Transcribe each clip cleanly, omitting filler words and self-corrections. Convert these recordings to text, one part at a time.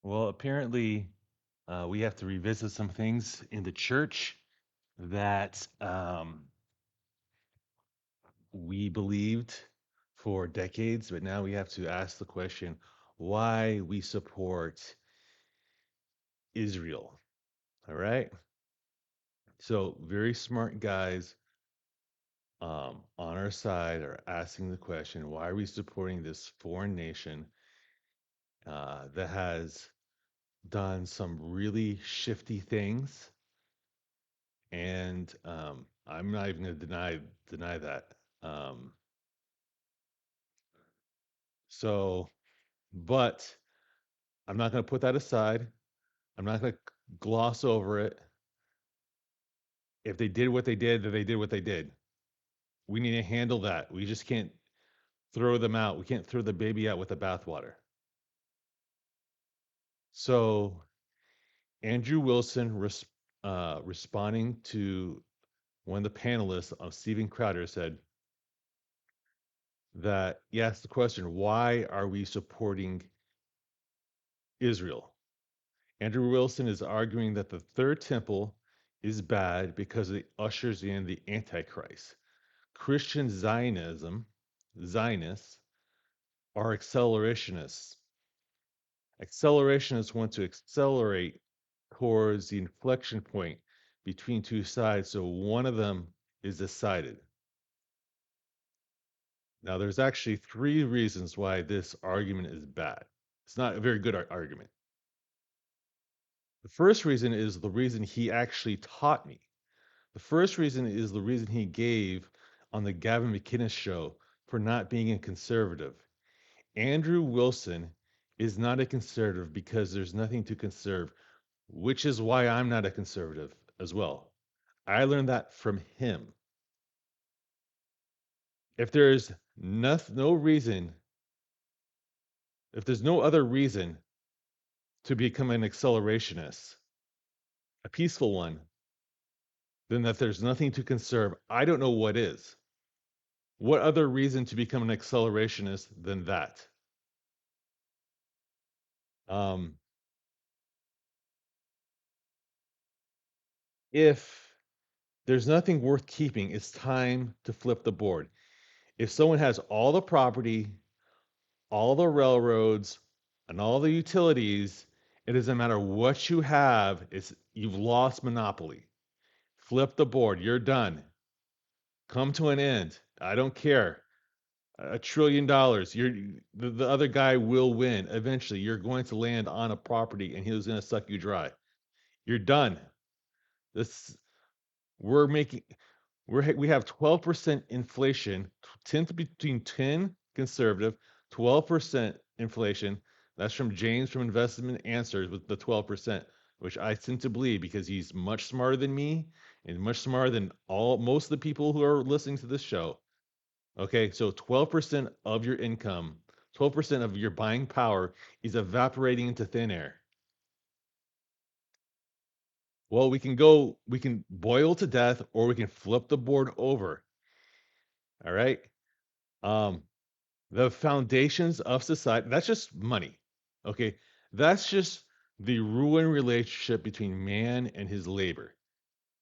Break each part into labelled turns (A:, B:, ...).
A: Well, apparently, we have to revisit some things in the church that we believed for decades, but now we have to ask the question why we support Israel. All right. So, very smart guys on our side are asking the question why are we supporting this foreign nation that has done some really shifty things? And I'm not even going to deny that. Um, so, but I'm not going to put that aside. I'm not going to gloss over it. If they did what they did, then they did what they did. We need to handle that. We just can't throw them out. We can't throw the baby out with the bathwater. So Andrew Wilson responding to one of the panelists of Steven Crowder said that he asked the question, why are we supporting Israel? Andrew Wilson is arguing that the third temple is bad because it ushers in the Antichrist. Christian Zionists, are accelerationists. Accelerationists want to accelerate towards the inflection point between two sides, so one of them is decided. Now, there's actually three reasons why this argument is bad. It's not a very good argument. The first reason is the reason he actually taught me. The first reason is the reason he gave on the Gavin McInnes show for not being a conservative. Andrew Wilson is not a conservative because there's nothing to conserve, which is why I'm not a conservative as well. I learned that from him. If there's no reason, if there's no other reason to become an accelerationist, a peaceful one, then that there's nothing to conserve, I don't know what is. What other reason to become an accelerationist than that? Um, if there's nothing worth keeping, it's time to flip the board. If someone has all the property, all the railroads, and all the utilities, it doesn't matter what you have, you've lost monopoly. Flip the board, you're done. Come to an end. I don't care. $1 trillion. The other guy will win. Eventually, you're going to land on a property and he's going to suck you dry. You're done. This we're making we have 12% inflation, 10 between 10 conservative, 12% inflation. That's from James from Investment Answers with the 12%, which I tend to believe because he's much smarter than me and much smarter than most of the people who are listening to this show. Okay, so 12% of your income, 12% of your buying power is evaporating into thin air. Well, we can boil to death or we can flip the board over. All right. Um, the foundations of society, that's just money. Okay. That's just the ruined relationship between man and his labor.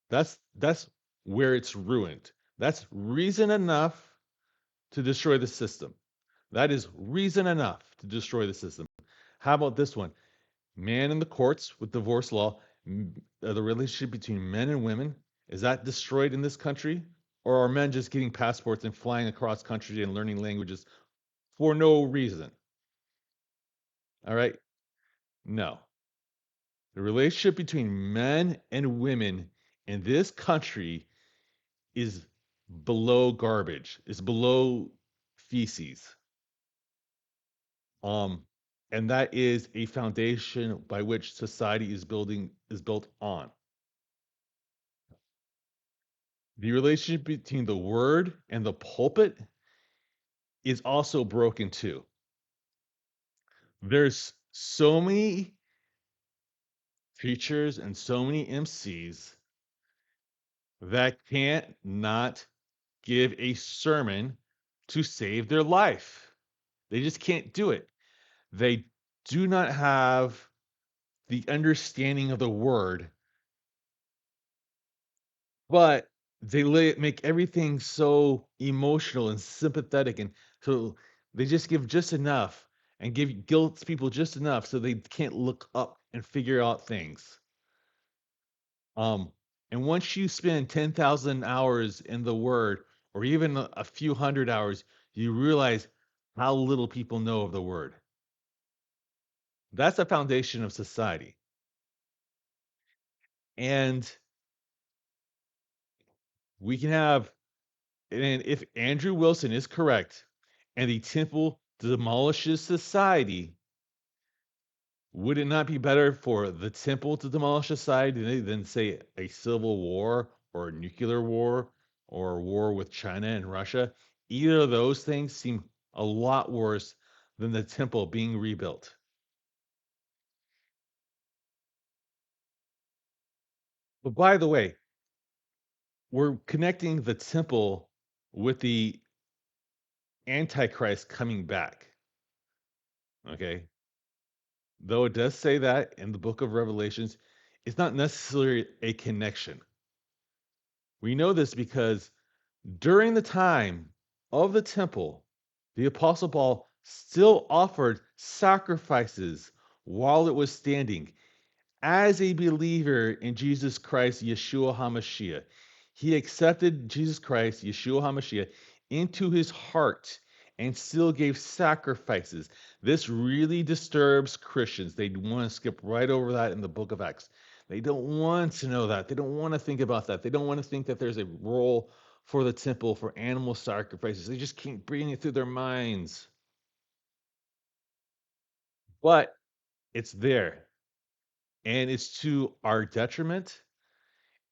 A: That's where it's ruined. That's reason enough to destroy the system. That is reason enough to destroy the system. How about this one? Man in the courts with divorce law, the relationship between men and women, is that destroyed in this country? Or are men just getting passports and flying across country and learning languages for no reason? All right. No. The relationship between men and women in this country is below garbage, is below feces. Um, and that is a foundation by which society is built on. The relationship between the word and the pulpit is also broken too. There's so many preachers and so many MCs that can't not give a sermon to save their life. They just can't do it. They do not have the understanding of the word, but they make everything so emotional and sympathetic, and so they just give just enough and give guilt people just enough so they can't look up and figure out things. Um, and once you spend 10,000 hours in the word, or even a few hundred hours, you realize how little people know of the word. That's the foundation of society. And we can have, and if Andrew Wilson is correct, and the temple demolishes society, would it not be better for the temple to demolish society than say, a civil war or a nuclear war or a war with China and Russia? Either of those things seem a lot worse than the temple being rebuilt. But by the way, we're connecting the temple with the Antichrist coming back. Okay. Though it does say that in the book of Revelations, it's not necessarily a connection. We know this because during the time of the temple, the Apostle Paul still offered sacrifices while it was standing. As a believer in Jesus Christ, Yeshua HaMashiach, he accepted Jesus Christ, Yeshua HaMashiach, into his heart and still gave sacrifices. This really disturbs Christians. They want to skip right over that in the book of Acts. They don't want to know that. They don't want to think about that. They don't want to think that there's a role for the temple for animal sacrifices. They just can't bring it through their minds. But it's there. And it's to our detriment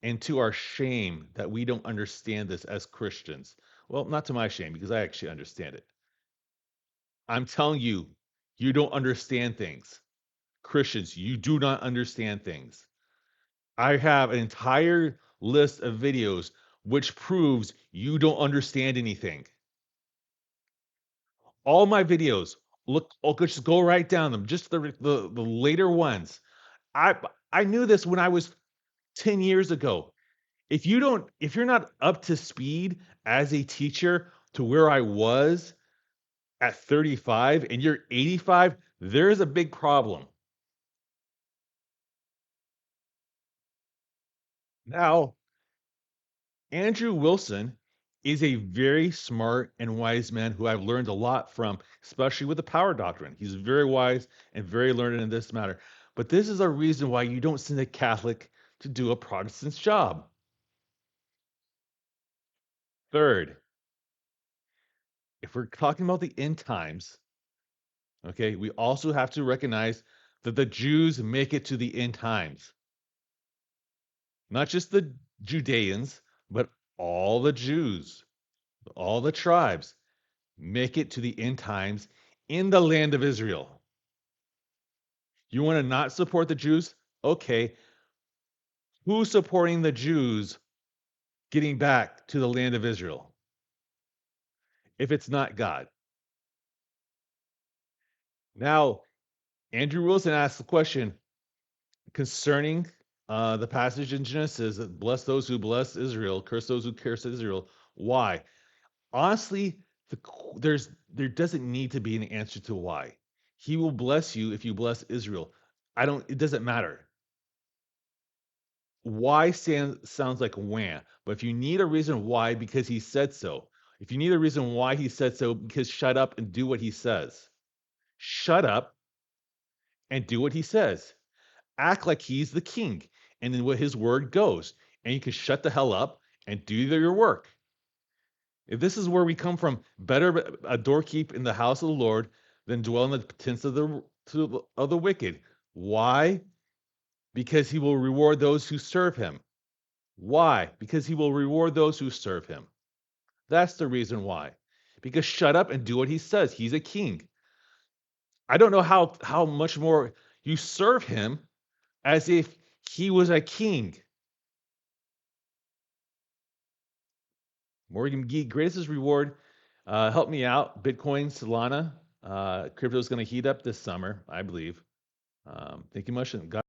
A: and to our shame that we don't understand this as Christians. Well, not to my shame, because I actually understand it. I'm telling you, you don't understand things. Christians, you do not understand things. I have an entire list of videos which proves you don't understand anything. All my videos, look, just go right down them, just the later ones. I I knew this when I was 10 years ago. If you're not up to speed as a teacher to where I was at 35 and you're 85, there's a big problem. Now, Andrew Wilson is a very smart and wise man who I've learned a lot from, especially with the power doctrine. He's very wise and very learned in this matter. But this is a reason why you don't send a Catholic to do a Protestant's job. Third, if we're talking about the end times, okay, we also have to recognize that the Jews make it to the end times. Not just the Judeans, but all the Jews, all the tribes make it to the end times in the land of Israel. You want to not support the Jews? Okay. Who's supporting the Jews getting back to the land of Israel? If it's not God. Now, Andrew Wilson asked the question concerning the passage in Genesis that bless those who bless Israel, curse those who curse Israel. Why? Honestly, there doesn't need to be an answer to why. He will bless you if you bless Israel. It doesn't matter. Why sounds like wham, but if you need a reason why, because he said so. If you need a reason why he said so, because shut up and do what he says. Shut up and do what he says. Act like he's the king and then what his word goes. And you can shut the hell up and do your work. If this is where we come from, better a doorkeep in the house of the Lord than dwell in the tents of the wicked. Why? Because he will reward those who serve him. Why? Because he will reward those who serve him. That's the reason why. Because shut up and do what he says. He's a king. I don't know how much more you serve him as if he was a king. Morgan McGee, greatest reward. Help me out. Bitcoin, Solana. Crypto is going to heat up this summer, I believe. Thank you much. And God